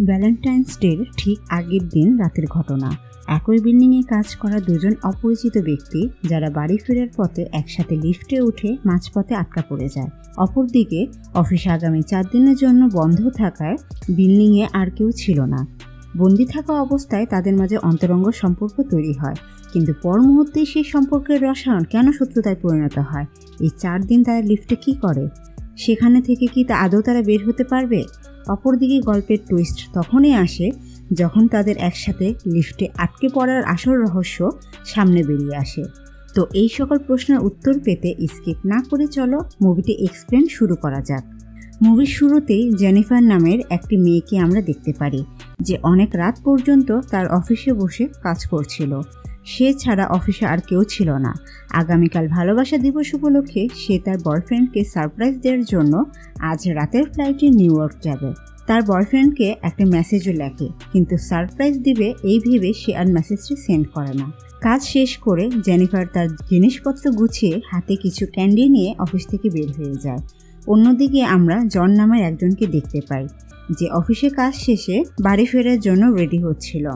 Valentine's ডের ঠিক আগের দিন রাতের ঘটনা। একই বিল্ডিংয়ে কাজ করা দুজন অপরিচিত ব্যক্তি যারা বাড়ি ফেরার পথে একসাথে লিফটে উঠে মাঝপথে আটকা পড়ে যায়। অপরদিকে অফিস আগামী 4 দিনের জন্য বন্ধ থাকায় বিল্ডিংয়ে আর কেউ ছিল না। বন্দি থাকা অবস্থায় তাদের মাঝে অন্তরঙ্গ সম্পর্ক তৈরি হয়, কিন্তু পর মুহূর্তেই সেই সম্পর্কের রসায়ন কেন শত্রুতায় পরিণত হয়? এই 4 দিন তারা লিফটে কী করে? সেখানে থেকে কি আদৌ তারা বের হতে পারবে? অপরদিকে গল্পের টুইস্ট তখনই আসে যখন তাদের একসাথে লিফটে আটকে পড়ার আসল রহস্য সামনে বেরিয়ে আসে। তো এই সকল প্রশ্নের উত্তর পেতে স্কিপ না করে চলো মুভিটি এক্সপ্লেন শুরু করা যাক। মুভির শুরুতেই জেনিফার নামের একটি মেয়েকে আমরা দেখতে পারি, যে অনেক রাত পর্যন্ত তার অফিসে বসে কাজ করছিল। সে ছাড়া অফিসে আর কেউ ছিল না। আগামীকাল ভালোবাসা দিবস উপলক্ষে সে তার বয়ফ্রেন্ডকে সারপ্রাইজ দেওয়ার জন্য আজ রাতের ফ্লাইটে নিউ ইয়র্ক যাবে। তার বয়ফ্রেন্ডকে একটা মেসেজও লেখে, কিন্তু সারপ্রাইজ দিবে এই ভেবে সে আর মেসেজটি সেন্ড করে না। কাজ শেষ করে জেনিফার তার জিনিসপত্র গুছিয়ে হাতে কিছু ক্যান্ডি নিয়ে অফিস থেকে বের হয়ে যায়। অন্যদিকে আমরা জন নামের একজনকে দেখতে পাই, যে অফিসে কাজ শেষে বাড়ি ফেরার জন্য রেডি হচ্ছিল।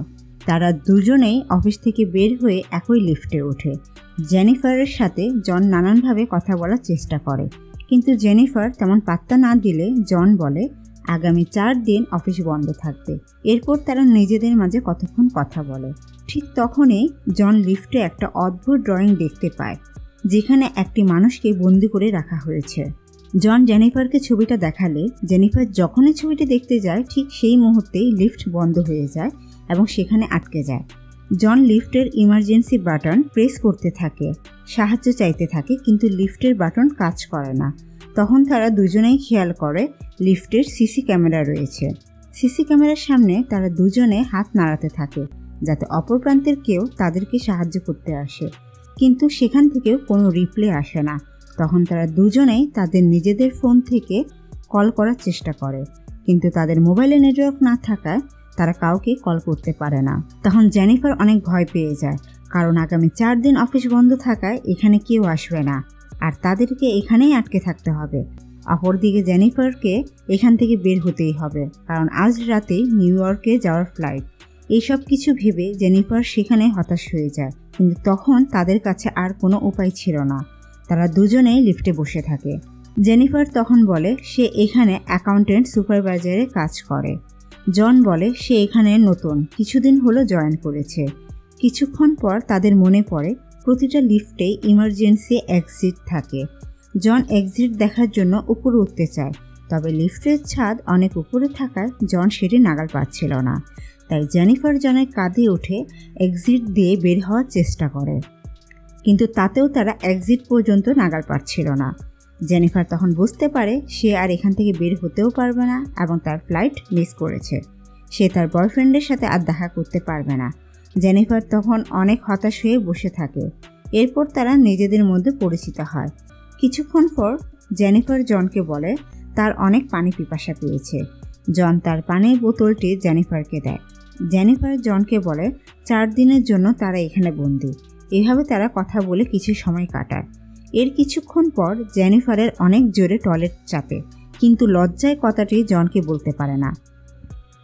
তারা দুজনেই অফিস থেকে বের হয়ে একই লিফটে ওঠে। জেনিফারের সাথে জন নানানভাবে কথা বলার চেষ্টা করে, কিন্তু জেনিফার তেমন পাত্তা না দিলে জন বলে আগামী 4 দিন অফিস বন্ধ থাকবে। এরপর তারা নিজেদের মাঝে কতক্ষণ কথা বলে। ঠিক তখনই জন লিফটে একটা অদ্ভুত ড্রয়িং দেখতে পায়, যেখানে একটি মানুষকে বন্দি করে রাখা হয়েছে। জন জেনিফারকে ছবিটা দেখালে জেনিফার যখনই ছবিটি দেখতে যায় ঠিক সেই মুহূর্তেই লিফট বন্ধ হয়ে যায় এবং সেখানে আটকে যায়। জন লিফটের ইমার্জেন্সি বাটন প্রেস করতে থাকে, সাহায্য চাইতে থাকে, কিন্তু লিফটের বাটন কাজ করে না। তখন তারা দুজনেই খেয়াল করে লিফটের সিসি ক্যামেরা রয়েছে। সিসি ক্যামেরার সামনে তারা দুজনে হাত নাড়াতে থাকে, যাতে অপর প্রান্তের কেউ তাদেরকে সাহায্য করতে আসে, কিন্তু সেখান থেকেও কোনো রিপ্লে আসে না। তখন তারা দুজনেই তাদের নিজেদের ফোন থেকে কল করার চেষ্টা করে, কিন্তু তাদের মোবাইলে নেটওয়ার্ক না থাকায় তারা কাউকে কল করতে পারে না। তখন জেনিফার অনেক ভয় পেয়ে যায়, কারণ আগামী 4 দিন অফিস বন্ধ থাকায় এখানে কেউ আসবে না, আর তাদেরকে এখানেই আটকে থাকতে হবে। অপরদিকে জেনিফারকে এখান থেকে বের হতেই হবে, কারণ আজ রাতেই নিউ ইয়র্কে যাওয়ার ফ্লাইট। এইসব কিছু ভেবে জেনিফার সেখানে হতাশ হয়ে যায়, কিন্তু তখন তাদের কাছে আর কোনো উপায় ছিল না। তারা দুজনেই লিফটে বসে থাকে। জেনিফার তখন বলে সে এখানে অ্যাকাউন্টেন্ট সুপারভাইজারে কাজ করে। জন বলে সে এখানে নতুন, কিছুদিন হলো জয়েন করেছে। কিছুক্ষণ পর তাদের মনে পড়ে প্রতিটা লিফটেই ইমার্জেন্সি এক্সিট থাকে। জন এক্সিট দেখার জন্য উপরে উঠতে চায়, তবে লিফটের ছাদ অনেক উপরে থাকায় জন সেটি নাগাল পাচ্ছিল না। তাই জেনিফার জনের কাঁধে উঠে এক্সিট দিয়ে বের হওয়ার চেষ্টা করে, কিন্তু তাতেও তারা এক্সিট পর্যন্ত নাগাল পাচ্ছিল না। জেনিফার তখন বুঝতে পারে সে আর এখান থেকে বের হতেও পারবে না এবং তার ফ্লাইট মিস করেছে। সে তার বয়ফ্রেন্ডের সাথে আর দেখা করতে পারবে না। জেনিফার তখন অনেক হতাশ হয়ে বসে থাকে। এরপর তারা নিজেদের মধ্যে পরিচিত হয়। কিছুক্ষণ পর জেনিফার জনকে বলে তার অনেক পানি পিপাসা পেয়েছে। জন তার পানির বোতলটি জেনিফারকে দেয়। জেনিফার জনকে বলে 4 দিনের জন্য তারা এখানে বন্দি। এভাবে তারা কথা বলে কিছু সময় কাটায়। এর কিছুক্ষণ পর জেনিফারের অনেক জোরে টয়লেট চাপে, কিন্তু লজ্জায় কথাটি জনকে বলতে পারে না।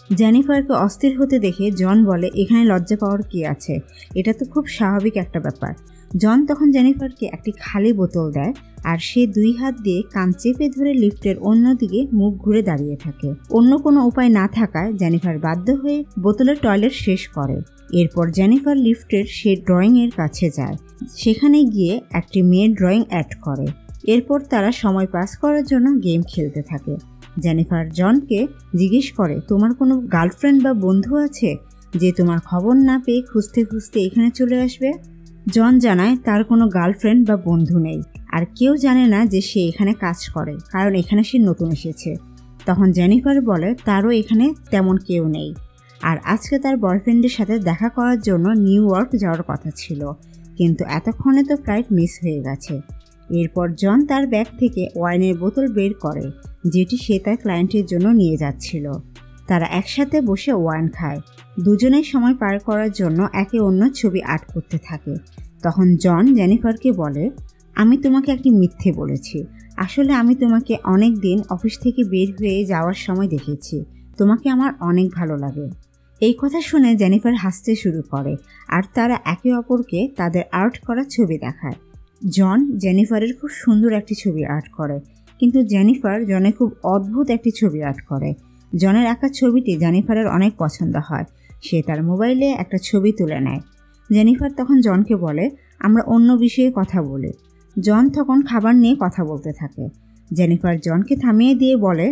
জেনিফারকে অস্থির হতে দেখে জন বলে এখানে লজ্জা পাওয়ার কি আছে, এটা তো খুব স্বাভাবিক একটা ব্যাপার। জন তখন জেনিফারকে একটি খালি বোতল দেয়, আর সে 2 হাত দিয়ে কান চেপে ধরে লিফটের অন্যদিকে মুখ ঘুরে দাঁড়িয়ে থাকে। অন্য কোনো উপায় না থাকায় জেনিফার বাধ্য হয়ে বোতলের টয়লেট শেষ করে। এরপর জেনিফার লিফটের সে ড্রয়িংয়ের কাছে যায়, সেখানে গিয়ে একটি মেয়ের ড্রয়িং অ্যাড করে। এরপর তারা সময় পাস করার জন্য গেম খেলতে থাকে। জেনিফার জনকে জিজ্ঞেস করে তোমার কোনো গার্লফ্রেন্ড বা বন্ধু আছে, যে তোমার খবর না পেয়ে খুঁজতে খুঁজতে এখানে চলে আসবে? জন জানায় তার কোনো গার্লফ্রেন্ড বা বন্ধু নেই, আর কেউ জানে না যে সে এখানে কাজ করে, কারণ এখানে সে নতুন এসেছে। তখন জেনিফার বলে তারও এখানে তেমন কেউ নেই, আর আজকে তার বয়ফ্রেন্ডের সাথে দেখা করার জন্য নিউ ইয়র্ক যাওয়ার কথা ছিল, কিন্তু এতক্ষণে তো ফ্লাইট মিস হয়ে গেছে। এরপর জন তার ব্যাগ থেকে ওয়াইনের বোতল বের করে, যেটি সে তার ক্লায়েন্টের জন্য নিয়ে যাচ্ছিল। তারা একসাথে বসে ওয়াইন খায়। দুজনেই সময় পার করার জন্য একে অন্য ছবি আর্ট করতে থাকে। তখন জন জেনিফারকে বলে আমি তোমাকে একটি মিথ্যে বলেছি। আসলে আমি তোমাকে অনেক দিন অফিস থেকে বের হয়ে যাওয়ার সময় দেখেছি, তোমাকে আমার অনেক ভালো লাগে। এই কথা শুনে জেনিফার হাসতে শুরু করে আর তারা একে অপরকে তাদের আর্ট করা ছবি দেখায়। জন জেনিফারের খুব সুন্দর একটি ছবি আর্ট করে, কিন্তু জেনিফার জনের খুব অদ্ভুত একটি ছবি আর্ট করে। জনের আঁকা ছবিটি জেনিফারের অনেক পছন্দ হয়। সে তার মোবাইলে একটা ছবি তুলে নেয়। জেনিফার তখন জনকে বলে, আমরা অন্য বিষয়ে কথা বলি। জন তখন খাবার নিয়ে কথা বলতে থাকে। জেনিফার জনকে থামিয়ে দিয়ে বলে,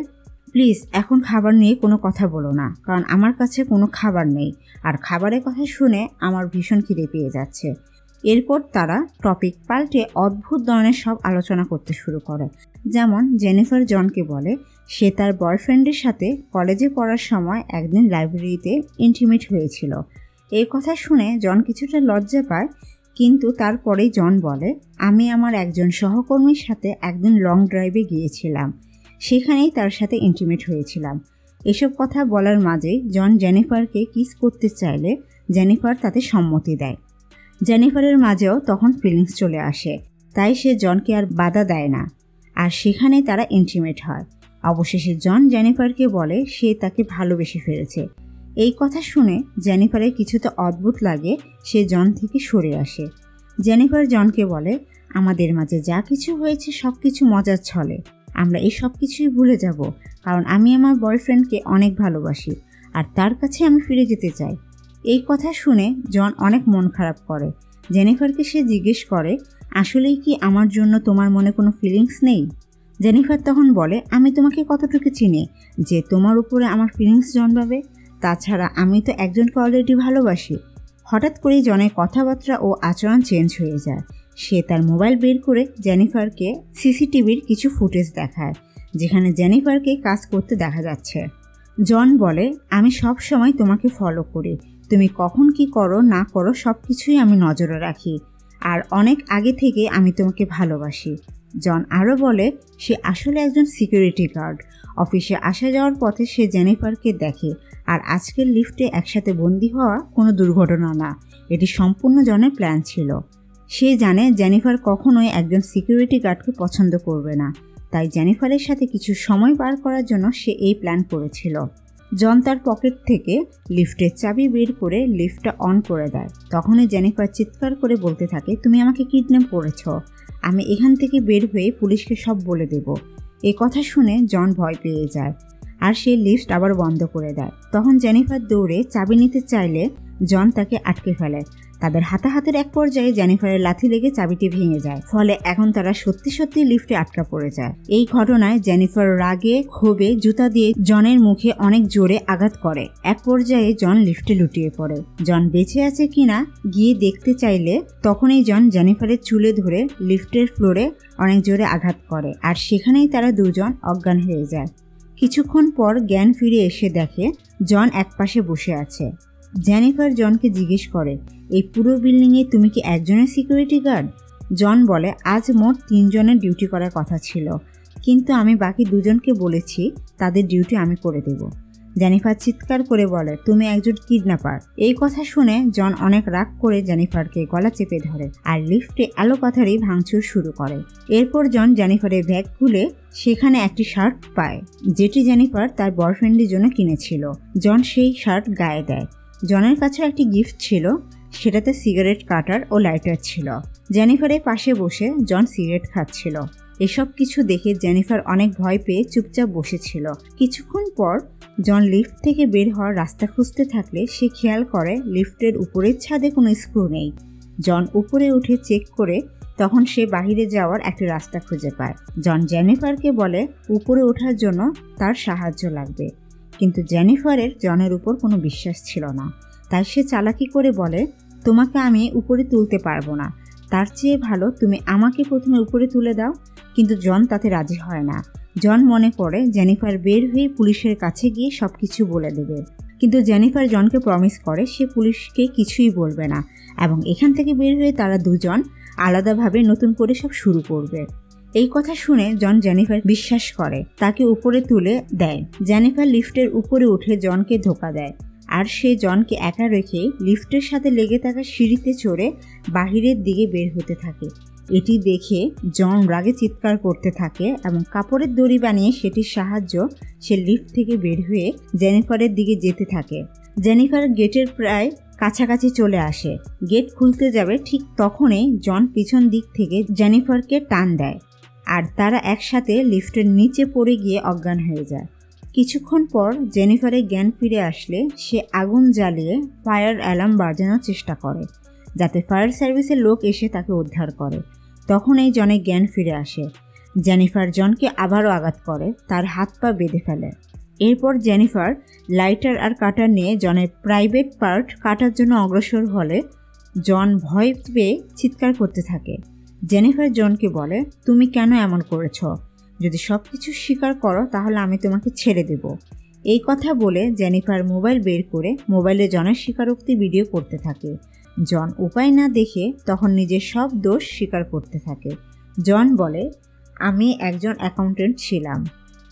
প্লিজ এখন খাবার নিয়ে কোনো কথা বলো না, কারণ আমার কাছে কোনো খাবার নেই, আর খাবারের কথা শুনে আমার ভীষণ খিদে পেয়ে যাচ্ছে। এরপর তারা টপিক পাল্টে অদ্ভুত ধরনের সব আলোচনা করতে শুরু করে। যেমন জেনিফার জনকে বলে সে তার বয়ফ্রেন্ডের সাথে কলেজে পড়ার সময় একদিন লাইব্রেরিতে ইন্টিমেট হয়েছিল। এই কথা শুনে জন কিছুটা লজ্জা পায়, কিন্তু তারপরেই জন বলে, আমি আমার একজন সহকর্মীর সাথে একদিন লং ড্রাইভে গিয়েছিলাম, সেখানেই তার সাথে ইন্টিমেট হয়েছিলাম। এসব কথা বলার মাঝে জন জেনিফারকে কিস করতে চাইলে জেনিফার তাতে সম্মতি দেয়। জেনিফারের মাঝেও তখন ফিলিংস চলে আসে, তাই সে জনকে আর বাধা দেয় না, আর সেখানেই তারা ইন্টিমেট হয়। অবশেষে জন জেনিফারকে বলে সে তাকে ভালোবেসে ফেলেছে। এই কথা শুনে জেনিফারের কিছুটা অদ্ভুত লাগে, সে জন থেকে সরে আসে। জেনিফার জনকে বলে, আমাদের মাঝে যা কিছু হয়েছে সব কিছু মজার ছলে, আমরা এই সব কিছুই ভুলে যাব, কারণ আমি আমার বয়ফ্রেন্ডকে অনেক ভালোবাসি আর তার কাছে আমি ফিরে যেতে চাই। এই কথা শুনে জন অনেক মন খারাপ করে। জেনিফারকে সে জিজ্ঞেস করে, আসলেই কি আমার জন্য তোমার মনে কোনো ফিলিংস নেই? জেনিফার তখন বলে, আমি তোমাকে কতটুকু চিনি যে তোমার উপরে আমার ফিলিংস জন্মাবে? তাছাড়া আমি তো একজনকে অলরেডি ভালোবাসি। হঠাৎ করেই জনের কথাবার্তা ও আচরণ চেঞ্জ হয়ে যায়। সে তার মোবাইল বের করে জেনিফারকে সিসিটিভির কিছু ফুটেজ দেখায়, যেখানে জেনিফারকে কাজ করতে দেখা যাচ্ছে। জন বলে, আমি সব সময় তোমাকে ফলো করি, তুমি কখন কি করো না করো সব কিছুই আমি নজরে রাখি, আর অনেক আগে থেকে আমি তোমাকে ভালোবাসি। জন আরও বলে, সে আসলে একজন সিকিউরিটি গার্ড। অফিসে আসা যাওয়ার পথে সে জেনিফারকে দেখে, আর আজকের লিফটে একসাথে বন্দী হওয়া কোনো দুর্ঘটনা না, এটি সম্পূর্ণ জনের প্ল্যান ছিল। সে জানে জেনিফার কখনোই একজন সিকিউরিটি গার্ডকে পছন্দ করবে না, তাই জেনিফারের সাথে কিছু সময় পার করার জন্য সে এই প্ল্যান করেছিল। জন তার পকেট থেকে লিফটের চাবি বের করে লিফটটা অন করে দেয়। তখনই জেনিফার চিৎকার করে বলতে থাকে, তুমি আমাকে কিডন্যাপ করেছ, আমি এখান থেকে বের হয়ে পুলিশকে সব বলে দেব। এ কথা শুনে জন ভয় পেয়ে যায়, আর সে লিফট আবার বন্ধ করে দেয়। তখন জেনিফার দৌড়ে চাবি নিতে চাইলে জন তাকে আটকে ফেলে। তাদের হাতাহাতির এক পর্যায়ে জেনিফারের লাথি লেগে চাবিটি ভেঙে যায়, ফলে এখন তারা সত্যি সত্যি লিফটে আটকা পড়ে যায়। এই ঘটনায় জেনিফার রাগে ক্ষোভে জুতা দিয়ে জনের মুখে অনেক জোরে আঘাত করে। এক পর্যায়ে জন লিফটে লুটিয়ে পড়ে। জন বেঁচে আছে কিনা গিয়ে দেখতে চাইলে তখনই জন জেনিফারের চুলে ধরে লিফটের ফ্লোরে অনেক জোরে আঘাত করে, আর সেখানেই তারা দুজন অজ্ঞান হয়ে যায়। কিছুক্ষণ পর জ্ঞান ফিরে এসে দেখে জন একপাশে বসে আছে। জেনিফার জনকে জিজ্ঞেস করে, এই পুরো বিল্ডিংয়ে তুমি কি একজনের সিকিউরিটি গার্ড? জন বলে, আজ মোট 3 জনের ডিউটি করার কথা ছিল, কিন্তু আমি বাকি 2 জনকে বলেছি তাদের ডিউটি আমি করে দেব। জেনিফার চিৎকার করে বলে, তুমি একজন কিডন্যাপার। এই কথা শুনে জন অনেক রাগ করে জেনিফারকে গলা চেপে ধরে আর লিফটে আলো পাথারি ভাঙচুর শুরু করে। এরপর জন জেনিফারের ব্যাগ খুলে সেখানে একটি শার্ট পায়, যেটি জেনিফার তার বয়ফ্রেন্ডের জন্য কিনেছিল। জন সেই শার্ট গায়ে দেয়। জনের কাছে একটি গিফট ছিল, সেটাতে সিগারেট কাটার ও লাইটার ছিল। জেনিফারের পাশে বসে জন সিগারেট খাচ্ছিল। এসব কিছু দেখে জেনিফার অনেক ভয় পেয়ে চুপচাপ বসেছিল। কিছুক্ষণ পর জন লিফট থেকে বের হওয়ার রাস্তা খুঁজতে থাকলে সে খেয়াল করে লিফটের উপরের ছাদে কোনো স্ক্রু নেই। জন উপরে উঠে চেক করে তখন সে বাহিরে যাওয়ার একটি রাস্তা খুঁজে পায়। জন জেনিফারকে বলে উপরে ওঠার জন্য তার সাহায্য লাগবে, কিন্তু জেনিফারের জনের উপর কোনো বিশ্বাস ছিল না, তাই সে চালাকি করে বলে, তোমাকে আমি উপরে তুলতে পারবো না, তার চেয়ে ভালো তুমি আমাকে প্রথমে উপরে তুলে দাও। কিন্তু জন তাতে রাজি হয় না। জন মনে করে জেনিফার বের হয়ে পুলিশের কাছে গিয়ে সব কিছু বলে দেবে, কিন্তু জেনিফার জনকে প্রমিস করে সে পুলিশকে কিছুই বলবে না এবং এখান থেকে বের হয়ে তারা দুজন আলাদাভাবে নতুন করে সব শুরু করবে। এই কথা শুনে জন জেনিফার বিশ্বাস করে, তাকে উপরে তুলে দেয়। জেনিফার লিফটের উপরে উঠে জনকে ধোকা দেয়, আর সে জনকে একা রেখে লিফটের সাথে লেগে থাকা সিঁড়িতে চড়ে বাহিরের দিকে বের হতে থাকে। এটি দেখে জন রাগে চিৎকার করতে থাকে এবং কাপড়ের দড়ি বানিয়ে সেটির সাহায্য সে লিফট থেকে বের হয়ে জেনিফারের দিকে যেতে থাকে। জেনিফার গেটের প্রায় কাছাকাছি চলে আসে। গেট খুলতে যাবে ঠিক তখনই জন পিছন দিক থেকে জেনিফারকে টান দেয় আর তারা একসাথে লিফটের নিচে পড়ে গিয়ে অজ্ঞান হয়ে যায়। কিছুক্ষণ পর জেনিফারের জ্ঞান ফিরে আসলে সে আগুন জ্বালিয়ে ফায়ার অ্যালার্ম বাজানোর চেষ্টা করে যাতে ফায়ার সার্ভিসের লোক এসে তাকে উদ্ধার করে। তখন এই জনের জ্ঞান ফিরে আসে। জেনিফার জনকে আবারও আঘাত করে, তার হাত পা বেঁধে ফেলে। এরপর জেনিফার লাইটার আর কাটার নিয়ে জনের প্রাইভেট পার্ট কাটার জন্য অগ্রসর হলে জন ভয় পেয়ে চিৎকার করতে থাকে। জেনিফার জনকে বলে, তুমি কেন এমন করেছ? যদি সব কিছু স্বীকার করো তাহলে আমি তোমাকে ছেড়ে দেব। এই কথা বলে জেনিফার মোবাইল বের করে মোবাইলে জনের স্বীকারোক্তি ভিডিও করতে থাকে। জন উপায় না দেখে তখন নিজের সব দোষ স্বীকার করতে থাকে। জন বলে, আমি একজন অ্যাকাউন্টেন্ট ছিলাম।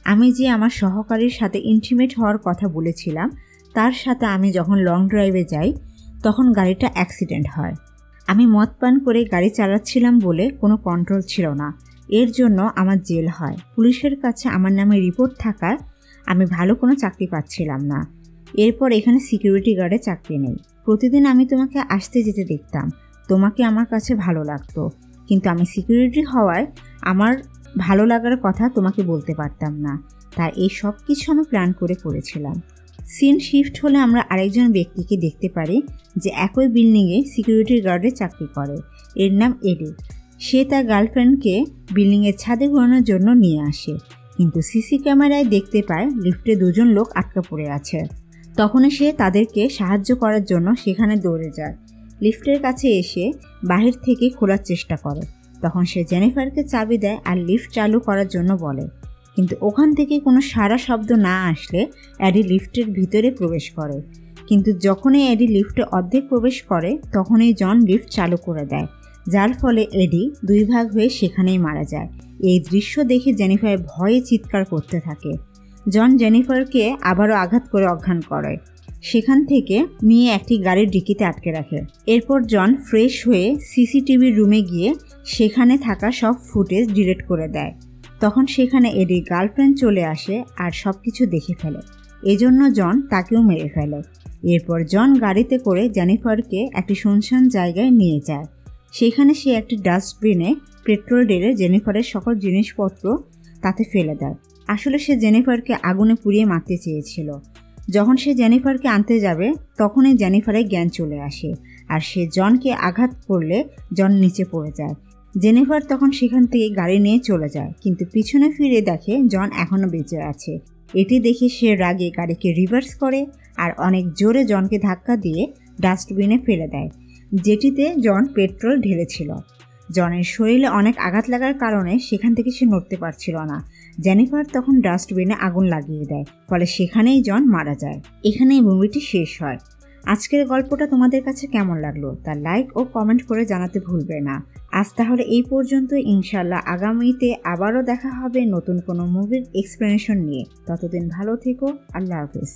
আমি যে আমার সহকারীর সাথে ইন্টিমেট হওয়ার কথা বলেছিলাম তার সাথে আমি যখন লং ড্রাইভে যাই তখন গাড়িটা অ্যাক্সিডেন্ট হয়। আমি মদ পান করে গাড়ি চালাচ্ছিলাম বলে কোনো কন্ট্রোল ছিল না, এর জন্য আমার জেল হয়। পুলিশের কাছে আমার নামে রিপোর্ট থাকায় আমি ভালো কোনো চাকরি পাচ্ছিলাম না। এরপর এখানে সিকিউরিটি গার্ডে চাকরি নেই। প্রতিদিন আমি তোমাকে আসতে যেতে দেখতাম, তোমাকে আমার কাছে ভালো লাগতো, কিন্তু আমি সিকিউরিটি হওয়ায় আমার ভালো লাগার কথা তোমাকে বলতে পারতাম না। তাই এই সব কিছু আমি প্ল্যান করে করেছিলাম। সিন শিফট হলে আমরা আরেকজন ব্যক্তিকে দেখতে পারি যে একই বিল্ডিংয়ে সিকিউরিটি গার্ডে চাকরি করে। এর নাম এডি। সে তার গার্লফ্রেন্ডকে বিল্ডিংয়ের ছাদে ঘোরানোর জন্য নিয়ে আসে, কিন্তু সিসি ক্যামেরায় দেখতে পায় লিফটে দুজন লোক আটকা পড়ে আছে। তখনই সে তাদেরকে সাহায্য করার জন্য সেখানে দৌড়ে যায়। লিফটের কাছে এসে বাহির থেকে খোলার চেষ্টা করে। তখন সে জেনিফারকে চাবি দেয় আর লিফট চালু করার জন্য বলে, কিন্তু ওখান থেকে কোনো সাড়া শব্দ না আসলে অ্যাডি লিফটের ভিতরে প্রবেশ করে। কিন্তু যখনই অ্যাডি লিফটে অর্ধেক প্রবেশ করে তখনই জন লিফট চালু করে দেয়, যার ফলে এডি দুই ভাগ হয়ে সেখানেই মারা যায়। এই দৃশ্য দেখে জেনিফার ভয়ে চিৎকার করতে থাকে। জন জেনিফারকে আবারও আঘাত করে অজ্ঞান করে, সেখান থেকে নিয়ে একটি গাড়ির ডিকিতে আটকে রাখে। এরপর জন ফ্রেশ হয়ে সিসিটিভি রুমে গিয়ে সেখানে থাকা সব ফুটেজ ডিলিট করে দেয়। তখন সেখানে এডির গার্লফ্রেন্ড চলে আসে আর সব কিছু দেখে ফেলে। এজন্য জন তাকেও মেরে ফেলে। এরপর জন গাড়িতে করে জেনিফারকে একটি শুনশান জায়গায় নিয়ে যায়। সেখানে সে একটি ডাস্টবিনে পেট্রোল ঢেলে জেনিফারের সকল জিনিসপত্র তাতে ফেলে দেয়। আসলে সে জেনিফারকে আগুনে পুড়িয়ে মারতে চেয়েছিল। যখন সে জেনিফারকে আনতে যাবে তখনই জেনিফারের জ্ঞান চলে আসে আর সে জনকে আঘাত করলে জন নিচে পড়ে যায়। জেনিফার তখন সেখান থেকে গাড়ি নিয়ে চলে যায়, কিন্তু পিছনে ফিরে দেখে জন এখনও বেঁচে আছে। এটি দেখে সে রাগে গাড়িকে রিভার্স করে আর অনেক জোরে জনকে ধাক্কা দিয়ে ডাস্টবিনে ফেলে দেয়, যেটিতে জন পেট্রোল ঢেলেছিল। জনের শরীরে অনেক আঘাত লাগার কারণে সেখান থেকে সে নড়তে পারছিল না। জেনিফার তখন ডাস্টবিনে আগুন লাগিয়ে দেয়, ফলে সেখানেই জন মারা যায়। এখানেই মুভিটি শেষ হয়। আজকের গল্পটা তোমাদের কাছে কেমন লাগলো তা লাইক ও কমেন্ট করে জানাতে ভুলবে না। আজ তাহলে এই পর্যন্ত। ইনশাল্লাহ আগামীতে আবারও দেখা হবে নতুন কোনো মুভির এক্সপ্লেনেশন নিয়ে। ততদিন ভালো থেকো। আল্লাহ হাফেজ।